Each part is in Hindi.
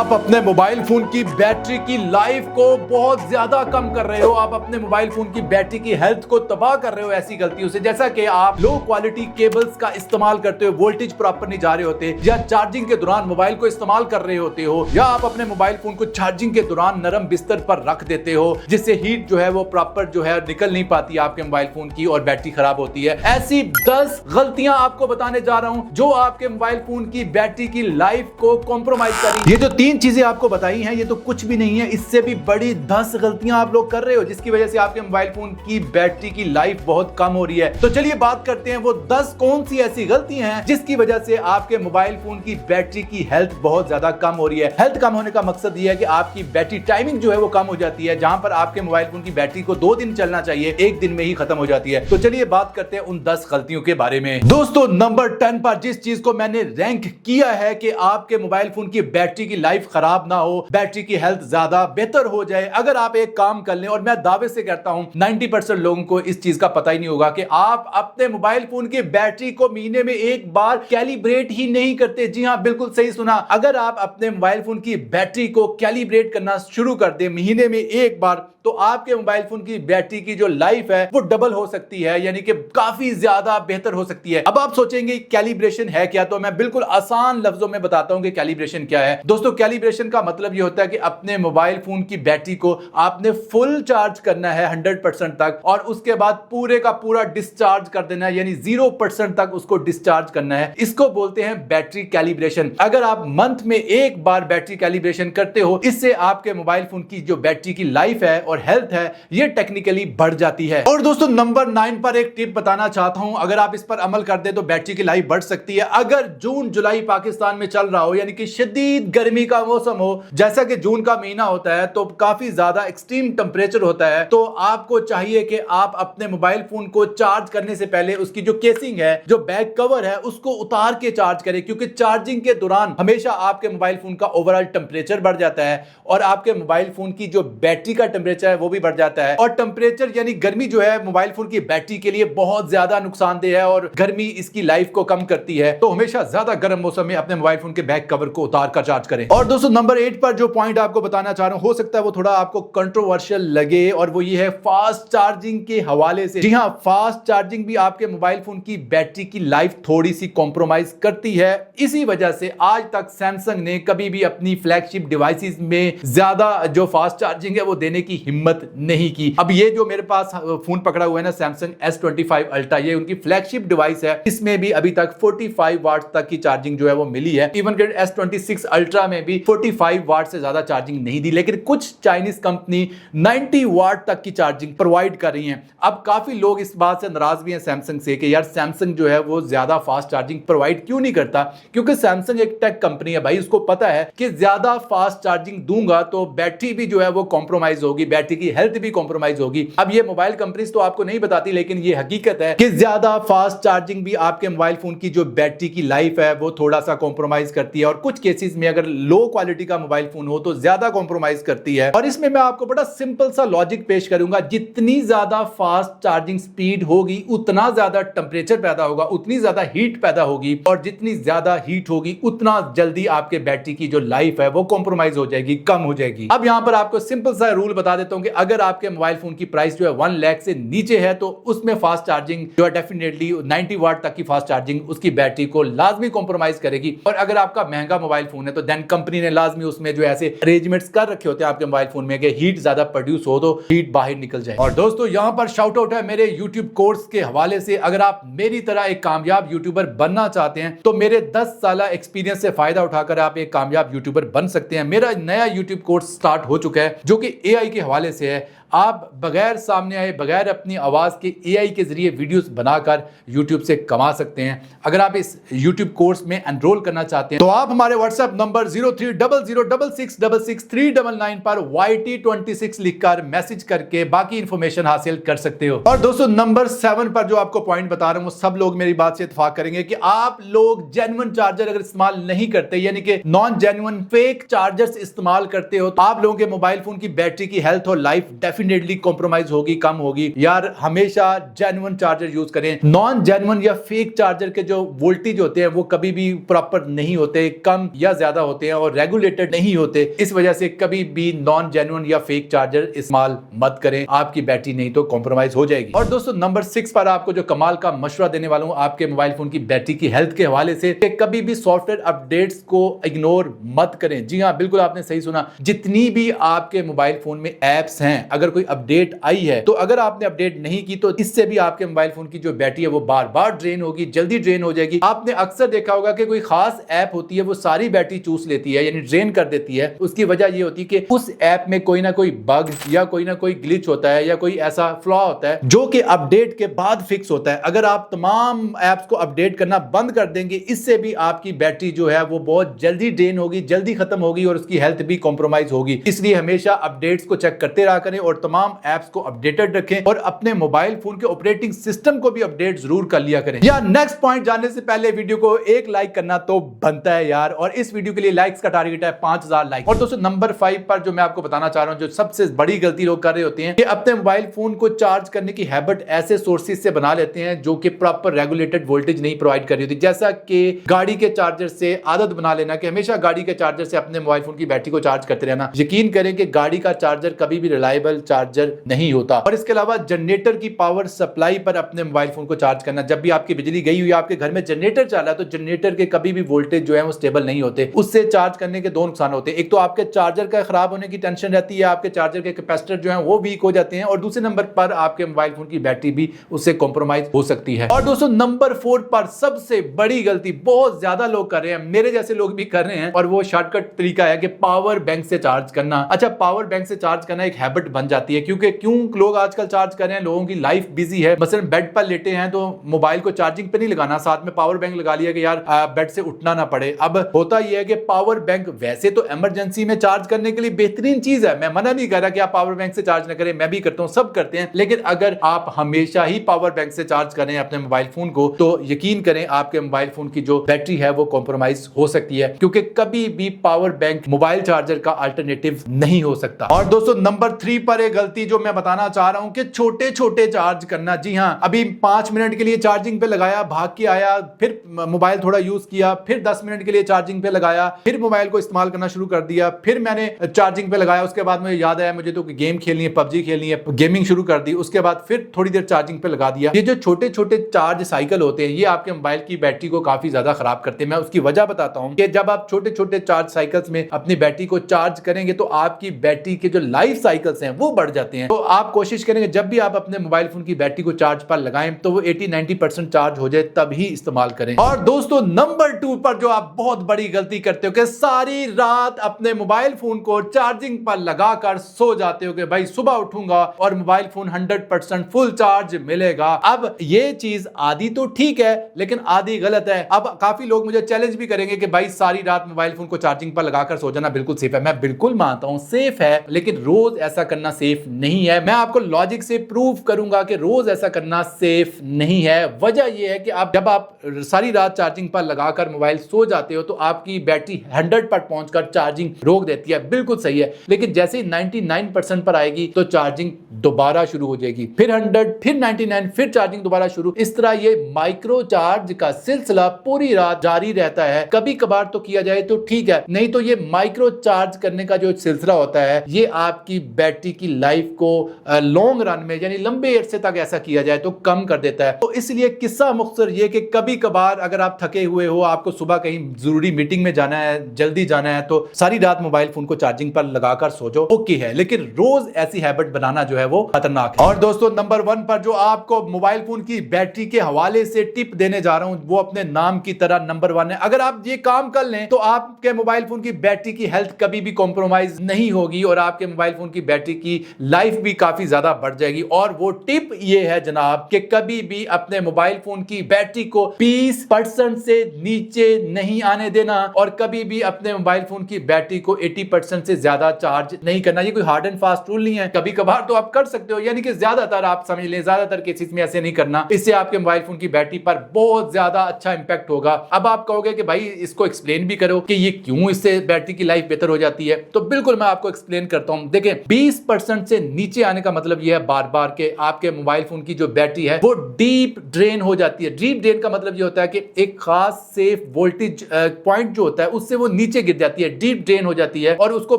आप अपने मोबाइल फोन की बैटरी की लाइफ को बहुत ज्यादा कम कर रहे हो, आप अपने मोबाइल फोन की बैटरी की हेल्थ को तबाह कर रहे हो ऐसी गलतियों से, जैसा कि आप लो क्वालिटी केबल्स का इस्तेमाल करते हो, वोल्टेज प्रॉपर नहीं जा रहे होते, या चार्जिंग के दौरान मोबाइल को इस्तेमाल कर रहे होते हो, या आप अपने मोबाइल फोन को चार्जिंग के दौरान नरम बिस्तर पर रख देते हो जिससे हीट जो है वो प्रॉपर जो है निकल नहीं पाती आपके मोबाइल फोन की और बैटरी खराब होती है। ऐसी 10 गलतियां आपको बताने जा रहा हूं जो आपके मोबाइल फोन की बैटरी की लाइफ को कॉम्प्रोमाइज करेंगी। ये जो 3 चीजें आपको बताई हैं ये तो कुछ भी नहीं है, इससे भी बड़ी 10 गलतियां आप लोग कर रहे हो जिसकी वजह से आपके मोबाइल फोन की बैटरी की लाइफ बहुत कम हो रही है। तो चलिए बात करते हैं वो 10 कौन सी ऐसी गलतियां हैं जिसकी वजह से आपके मोबाइल फोन की बैटरी की हेल्थ बहुत ज्यादा कम हो रही है। हेल्थ कम होने का मकसद ये है कि आपकी बैटरी टाइमिंग जो है वो कम हो जाती है, जहां पर आपके मोबाइल फोन की बैटरी को 2 दिन चलना चाहिए 1 दिन में ही खत्म हो जाती है। तो चलिए बात करते हैं उन 10 गलतियों के बारे में। दोस्तों नंबर 10 पर जिस चीज को मैंने रैंक किया है कि आपके मोबाइल फोन की बैटरी की लाइफ खराब ना हो, बैटरी की हेल्थ ज्यादा बेहतर हो जाए, अगर आप एक काम कर लें, और मैं दावे से कहता हूं 90% लोगों को इस चीज का पता ही नहीं होगा कि आप अपने मोबाइल फोन की बैटरी को महीने में एक बार कैलिब्रेट ही नहीं करते। जी हां, बिल्कुल सही सुना। अगर आप अपने मोबाइल फोन की बैटरी को कैलिब्रेट करना शुरू कर दें महीने में एक बार, तो आपके मोबाइल फोन की बैटरी की जो लाइफ है वो डबल हो सकती है, यानी कि काफी ज्यादा बेहतर हो सकती है। अब आप सोचेंगे कैलिब्रेशन है क्या, तो मैं बिल्कुल आसान लफ्जों में बताता हूं कि कैलिब्रेशन क्या है। दोस्तों कैलिब्रेशन का मतलब ये होता है कि अपने मोबाइल फोन की बैटरी को आपने फुल चार्ज करना है 100% तक, और उसके बाद पूरे का पूरा डिस्चार्ज कर देना है, यानी 0% तक उसको डिस्चार्ज करना है। इसको बोलते हैं बैटरी कैलिब्रेशन। अगर आप मंथ में एक बार बैटरी कैलिब्रेशन करते हो, इससे आपके मोबाइल फोन की जो बैटरी की लाइफ है और हेल्थ है ये टेक्निकली बढ़ जाती है। और दोस्तों नंबर 9 पर एक टिप बताना चाहता हूं, अगर आप इस पर अमल कर दे तो बैटरी की लाइफ बढ़ सकती है। अगर जून जुलाई पाकिस्तान में चल रहा हो, यानी कि शदीद गर्मी का मौसम हो, जैसा कि जून का महीना होता है तो काफी ज्यादा एक्सट्रीम टेंपरेचर होता है, तो आपको चाहिए कि आप अपने मोबाइल फोन को चार्ज करने से पहले उसकी जो केसिंग है, जो बैक कवर है, उसको उतार के चार्ज करें, क्योंकि चार्जिंग के दौरान हमेशा आपके मोबाइल फोन का ओवरऑल टेंपरेचर बढ़ जाता है और आपके मोबाइल फोन की जो बैटरी का टेंपरेचर है वो भी बढ़ जाता है। और टेंपरेचर यानी गर्मी जो है मोबाइल फोन की बैटरी के लिए बहुत ज्यादा नुकसानदेह है और गर्मी इसकी लाइफ को कम करती है। तो हमेशा ज्यादा गर्म मौसम में अपने मोबाइल फोन के बैक कवर को उतार कर चार्ज करें। और दोस्तों नंबर 8 पर जो पॉइंट आपको बताना चाह रहा हूं, हो सकता है वो थोड़ा आपको कंट्रोवर्शियल लगे, और वो ये है फास्ट चार्जिंग के हवाले से। जी हां, फास्ट चार्जिंग भी आपके मोबाइल फोन की बैटरी की लाइफ थोड़ी सी कॉम्प्रोमाइज करती है। इसी वजह से आज तक सैमसंग ने कभी भी अपनी फ्लैगशिप डिवाइसेस में ज्यादा जो फास्ट चार्जिंग है वो देने की हिम्मत नहीं की। अब ये जो मेरे पास फोन पकड़ा हुआ है ना, सैमसंग S25 अल्ट्रा, ये उनकी फ्लैगशिप डिवाइस है। इसमें भी अभी तक 45 वाट तक की चार्जिंग जो है वो मिली है। इवन कि S26 अल्ट्रा में भी 45 वाट से ज्यादा चार्जिंग नहीं दी, लेकिन कुछ चाइनीज कंपनी 90 वाट तक की चार्जिंग प्रोवाइड कर रही हैं। अब काफी लोग इस बात से नाराज भी हैं सैमसंग से कि यार सैमसंग जो है वो ज्यादा फास्ट चार्जिंग प्रोवाइड क्यों नहीं करता, क्योंकि सैमसंग एक टेक कंपनी है भाई, उसको पता है कि ज्यादा फास्ट चार्जिंग दूंगा तो बैटरी भी जो है वो कॉम्प्रोमाइज होगी, बैटरी की हेल्थ भी कॉम्प्रोमाइज होगी। अब ये मोबाइल कंपनीज तो आपको नहीं बताती, लेकिन ये हकीकत है कि ज्यादा फास्ट चार्जिंग भी आपके मोबाइल फोन की जो बैटरी की लाइफ है वो थोड़ा सा कॉम्प्रोमाइज करती है, और कुछ केसेस में अगर लो क्वालिटी का मोबाइल फोन हो तो ज्यादा कॉम्प्रोमाइज करती है। और इसमें मैं आपको बड़ा सिंपल सा लॉजिक पेश करूंगा, जितनी ज्यादा फास्ट चार्जिंग स्पीड होगी उतना ज्यादा टेंपरेचर पैदा होगा, उतनी ज्यादा हीट पैदा होगी, और जितनी ज्यादा हीट होगी उतना जल्दी आपके बैटरी की जो लाइफ है वो कॉम्प्रोमाइज हो जाएगी, कम हो जाएगी। अब यहां पर आपको सिंपल सा रूल बता देता हूं कि अगर आपके मोबाइल फोन की प्राइस जो है 1 लाख से नीचे है तो उसमें फास्ट चार्जिंग जो है डेफिनेटली 90 वाट तक की फास्ट चार्जिंग उसकी बैटरी को लाजमी कॉम्प्रोमाइज करेगी। और अगर आपका महंगा मोबाइल फोन है तो देन कंपनी ने लाजमी उसमें जो ऐसे अरेंजमेंट्स कर रखे होते हैं आपके मोबाइल फोन में कि हीट ज्यादा प्रोड्यूस हो तो हीट बाहर निकल जाए। और दोस्तों यहां पर शाउट आउट है मेरे यूट्यूब कोर्स के हवाले से। अगर आप मेरी तरह एक कामयाब यूट्यूबर बनना चाहते हैं तो मेरे 10 साल एक्सपीरियंस से फायदा उठाकर आप एक कामयाब यूट्यूबर बन सकते हैं। मेरा नया यूट्यूब कोर्स स्टार्ट हो चुका है जो कि AI के हवाले से है। आप बगैर सामने आए, बगैर अपनी आवाज के AI के जरिए वीडियोस बनाकर YouTube से कमा सकते हैं। अगर आप इस YouTube कोर्स में एनरोल करना चाहते हैं तो आप हमारे व्हाट्सएप नंबर 0300666639 पर YT26 लिखकर मैसेज करके बाकी इंफॉर्मेशन हासिल कर सकते हो। और दोस्तों नंबर 7 पर जो आपको पॉइंट बता रहा हूं वो सब लोग मेरी बात से इत्तेफाक करेंगे कि आप लोग जेन्युइन चार्जर अगर इस्तेमाल नहीं करते, यानी कि नॉन जेन्युइन फेक चार्जर्स इस्तेमाल करते हो, तो आप लोगों के मोबाइल फोन की बैटरी की हेल्थ और लाइफ डेफिनेटली कॉम्प्रोमाइज होगी, कम होगी। यार हमेशा जेन्युइन चार्जर यूज करें। नॉन जेन्युइन या फेक चार्जर के जो वोल्टेज होते हैं वो कभी भी प्रॉपर नहीं होते, कम या ज्यादा होते हैं और रेगुलेटेड नहीं होते। इस वजह से कभी भी नॉन जेन्युइन या फेक चार्जर इस्तेमाल मत करें, आपकी बैटरी नहीं तो कॉम्प्रोमाइज हो जाएगी। और दोस्तों नंबर 6 पर आपको जो कमाल का मशवरा देने वाला हूं आपके मोबाइल फोन की बैटरी की हेल्थ के हवाले से, कि कभी भी सॉफ्टवेयर अपडेट्स को इग्नोर मत करें। जी हां, बिल्कुल आपने सही सुना। जितनी भी आपके मोबाइल फोन में एप्स हैं, अगर कोई अपडेट आई है तो अगर आपने अपडेट नहीं की तो इससे भी आपके मोबाइल फोन की जो बैटरी है वो बार बार ड्रेन होगी, जल्दी ड्रेन हो जाएगी। आपने अक्सर देखा होगा कि कोई खास ऐप होती है वो सारी बैटरी चूस लेती है, यानी ड्रेन कर देती है। उसकी वजह ये होती है कि उस ऐप में कोई ना कोई बग या कोई ना कोई ग्लिच होता है या कोई ऐसा फ्लॉ होता है जो कि अपडेट के बाद फिक्स होता है। अगर आप तमाम ऐप्स को अपडेट करना बंद कर देंगे, इससे भी आपकी बैटरी जो है वो बहुत जल्दी ड्रेन होगी, जल्दी खत्म होगी और उसकी हेल्थ भी कॉम्प्रोमाइज होगी। इसलिए हमेशा अपडेट्स को चेक करते रहा करें और तमाम ऐप्स को अपडेटेड रखें और अपने मोबाइल फोन के ऑपरेटिंग सिस्टम को भी अपडेट जरूर कर लिया करें। या नेक्स्ट पॉइंट जानने से पहले वीडियो को एक लाइक करना तो बनता है यार, और इस वीडियो के लिए लाइक्स का टारगेट है 5000 लाइक। और दोस्तों नंबर 5 पर जो मैं आपको बताना चाह रहा हूं, जो सबसे बड़ी गलती लोग कर रहे होते हैं कि अपने मोबाइल फोन को चार्ज करने की हैबिट ऐसे सोर्सेज से बना लेते हैं जो कि प्रॉपर रेगुलेटेड वोल्टेज नहीं प्रोवाइड कर रही होती। जैसा कि गाड़ी के चार्जर से आदत बना लेना कि हमेशा गाड़ी के चार्जर से अपने मोबाइल फोन की बैटरी को चार्ज करते रहना। यकीन करें कि गाड़ी का चार्जर कभी भी रिलायबल चार्जर नहीं होता। और इसके अलावा जनरेटर की पावर सप्लाई पर अपने मोबाइल फोन को चार्ज करना। जब भी आपकी बिजली गई हुई, आपके घर में जनरेटर चल रहा है, तो जनरेटर के कभी भी वोल्टेज जो है वो स्टेबल नहीं होते। उससे चार्ज करने के दो नुकसान होते हैं। एक तो आपके चार्जर का खराब होने की टेंशन रहती है, आपके चार्जर के कैपेसिटर जो है वो वीक हो जाते हैं, और दूसरे नंबर पर आपके मोबाइल फोन की बैटरी भी उससे कॉम्प्रोमाइज हो सकती है। और दोस्तों नंबर 4 पर सबसे बड़ी गलती बहुत ज्यादा लोग कर रहे हैं, मेरे जैसे लोग भी कर रहे हैं, और वो शॉर्टकट तरीका है कि पावर बैंक से चार्ज करना। अच्छा, पावर बैंक से चार्ज करना एक हैबिट बन जाती है, क्योंकि क्यों लोग आजकल चार्ज कर रहे हैं, लोगों की लाइफ बिजी है। मसलन बेड पर लेटे हैं तो मोबाइल को चार्जिंग पे नहीं लगाना, साथ में पावर बैंक लगा लिया कि यार बेड से उठना ना पड़े। अब होता यह है कि पावर बैंक वैसे तो इमरजेंसी में चार्ज करने के लिए बेहतरीन चीज है, मैं मना नहीं कर रहा कि आप पावर बैंक से चार्ज ना करें, मैं भी करता हूं, सब करते हैं। लेकिन अगर आप हमेशा ही पावर बैंक से चार्ज करें अपने मोबाइल फोन को, तो यकीन करें आपके मोबाइल फोन की जो बैटरी है वो कॉम्प्रोमाइज हो सकती है, क्योंकि कभी भी पावर बैंक मोबाइल चार्जर का अल्टरनेटिव नहीं हो सकता। और दोस्तों नंबर 3 पर एक गलती जो मैं बताना चाह रहा हूं कि छोटे छोटे चार्ज करना। जी हां, अभी 5 मिनट के लिए चार्जिंग पे लगाया, भाग के आया, फिर मोबाइल थोड़ा यूज किया, फिर 10 मिनट के लिए चार्जिंग पे लगाया, फिर मोबाइल को इस्तेमाल करना शुरू कर दिया, फिर मैंने चार्जिंग पे लगाया, उसके बाद मुझे याद आया मुझे तो गेम खेलनी है, पबजी खेलनी है, गेमिंग शुरू कर दी, उसके बाद फिर थोड़ी देर चार्जिंग पे लगा दिया। ये जो छोटे छोटे चार्ज साइकिल होते हैं ये आपके मोबाइल की बैटरी को काफी ज्यादा खराब करते हैं। मैं उसकी वजह बताता हूं कि जब आप छोटे छोटे चार्ज साइकिल्स में अपनी बैटरी को चार्ज करेंगे तो आपकी बैटरी के जो लाइफ साइकिल्स हैं वो बढ़ जाते हैं। तो आप कोशिश करेंगे जब भी आप अपने मोबाइल फोन की बैटरी को चार्ज पर लगाएं तो वो 80-90% चार्ज हो जाए तब ही इस्तेमाल करें। और दोस्तों नंबर 2 पर जो आप बहुत बड़ी गलती करते हो कि सारी रात अपने मोबाइल फोन को चार्जिंग पर लगाकर सो जाते हो कि भाई सुबह उठूंगा और मोबाइल फोन 100% फुल चार्ज मिलेगा। अब ये चीज आधी तो ठीक है लेकिन आधी गलत है। अब काफी लोग मुझे चैलेंज भी करेंगे कि भाई सारी रात मोबाइल फोन को चार्जिंग पर लगाकर सो जाना बिल्कुल सेफ है। मैं बिल्कुल मानता हूं सेफ है, लेकिन रोज ऐसा करना सेफ नहीं है। मैं आपको लॉजिक से प्रूव करूंगा कि रोज ऐसा करना सेफ नहीं है। वजह यह है कि आप जब आप सारी रात चार्जिंग पर लगाकर मोबाइल सो जाते हो तो आपकी बैटरी 100 पर पहुंचकर चार्जिंग रोक देती है, बिल्कुल सही है। लेकिन जैसे ही 99% पर आएगी तो चार्जिंग दोबारा शुरू हो जाएगी, फिर 100, फिर 99, फिर चार्जिंग दोबारा शुरू। इस तरह ये माइक्रो चार्ज का सिलसिला पूरी रात जारी रहता है। कभी कभार तो किया जाए तो ठीक है, नहीं तो ये माइक्रो चार्ज करने का जो सिलसिला होता है ये आपकी बैटरी की लाइफ को लॉन्ग रन में यानी लंबे अरसे तक ऐसा किया जाए तो कम कर देता है। तो इसलिए किस्सा मुख्तसर ये कि कभी कभार अगर आप थके हुए हो, आपको सुबह कहीं जरूरी मीटिंग में जाना है, जल्दी जाना है, तो सारी रात मोबाइल फोन को चार्जिंग पर लगाकर सो जाओ, ओके है। लेकिन रोज ऐसी हैबिट बनाना जो है वो खतरनाक है। और दोस्तों नंबर 1 पर जो आपको मोबाइल फोन की बैटरी के हवाले से टिप देने जा रहा हूं वो अपने नाम की तरह नंबर 1 है। अगर आप ये काम कर लें तो आपके मोबाइल फोन की बैटरी की हेल्थ कभी भी कॉम्प्रोमाइज नहीं होगी और आपके मोबाइल फोन की बैटरी की लाइफ भी काफी ज्यादा बढ़ जाएगी। और वो टिप ये है जनाब कि कभी भी अपने मोबाइल फोन की बैटरी को 20% से नीचे नहीं आने देना और कभी भी अपने मोबाइल फोन की बैटरी को 80% से ज्यादा चार्ज नहीं करना। ये कोई हार्ड एंड फास्ट रूल नहीं है, कभी कभार तो आप कर सकते हो, यानी कि ज्यादातर आप समझ लें ज्यादातर केसेस में ऐसे नहीं करना। इससे आपके मोबाइल फोन की बैटरी पर बहुत ज्यादा अच्छा इंपैक्ट होगा। अब आप कहोगे कि भाई इसको एक्सप्लेन भी करो कि ये क्यों इससे बैटरी की लाइफ बेहतर हो जाती है, तो बिल्कुल मैं आपको एक्सप्लेन करता हूं। देखें 20% 30% से नीचे आने का मतलब यह है बार बार के आपके मोबाइल फोन की जो बैटरी है वो डीप ड्रेन हो जाती है। डीप ड्रेन का मतलब यह होता है कि एक खास सेफ वोल्टेज पॉइंट जो होता है उससे वो नीचे गिर जाती है, डीप ड्रेन हो जाती है और उसको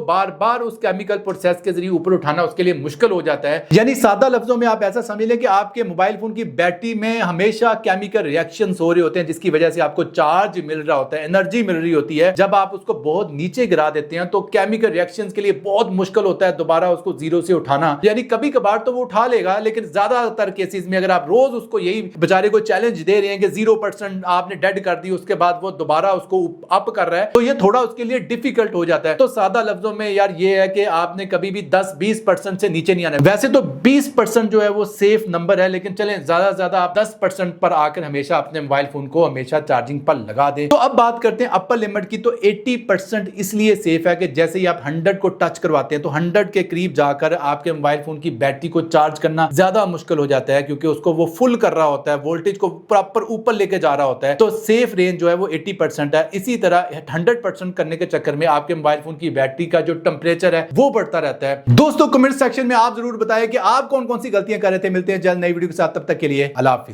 बार बार उस केमिकल प्रोसेस के जरिए ऊपर उठाना उसके लिए मुश्किल हो जाता है। यानी सादा लफ्जों में आप ऐसा समझ लें कि आपके मोबाइल फोन की बैटरी में हमेशा केमिकल रिएक्शंस हो रहे होते हैं जिसकी वजह से आपको चार्ज मिल रहा होता है, एनर्जी मिल रही होती है। जब आप उसको बहुत नीचे गिरा देते हैं तो केमिकल रिएक्शंस के लिए बहुत मुश्किल होता है दोबारा उसको जीरो से उठाना। यानी कभी कभार तो वो उठा लेगा, लेकिन ज्यादातर केसेस में अगर आप रोज उसको यही बेचारे को चैलेंज दे रहे हैं कि 0% आपने डेड कर दी, उसके बाद वो दोबारा उसको अप कर रहा है, तो ये थोड़ा उसके लिए डिफिकल्ट हो जाता है। तो सादा लफ्जों में यार ये है कि आपने कभी भी 10-20% से नीचे नहीं आना है। वैसे तो 20% जो है वो सेफ नंबर है, लेकिन चलें ज्यादा से ज्यादा आप 10% पर आकर हमेशा अपने मोबाइल फोन को हमेशा चार्जिंग पर लगा दें। तो अब बात करते हैं अपर लिमिट की। तो 80% इसलिए सेफ है कि जैसे ही आप 100 को टच करवाते हैं तो 100 के करीब जाकर आपके मोबाइल फोन की बैटरी को चार्ज करना ज्यादा मुश्किल हो जाता है, क्योंकि उसको वो फुल कर रहा होता है, वोल्टेज को प्रॉपर ऊपर लेके जा रहा होता है। तो सेफ रेंज जो है वो 80% है। इसी तरह 100% करने के चक्कर में आपके मोबाइल फोन की बैटरी का जो टेंपरेचर है वो बढ़ता रहता है। दोस्तों कमेंट सेक्शन में आप जरूर बताएं कि आप कौन कौन सी गलतियां कर रहे थे। मिलते हैं जल्द नई वीडियो के साथ, तब तक के लिए अल्लाह हाफिज।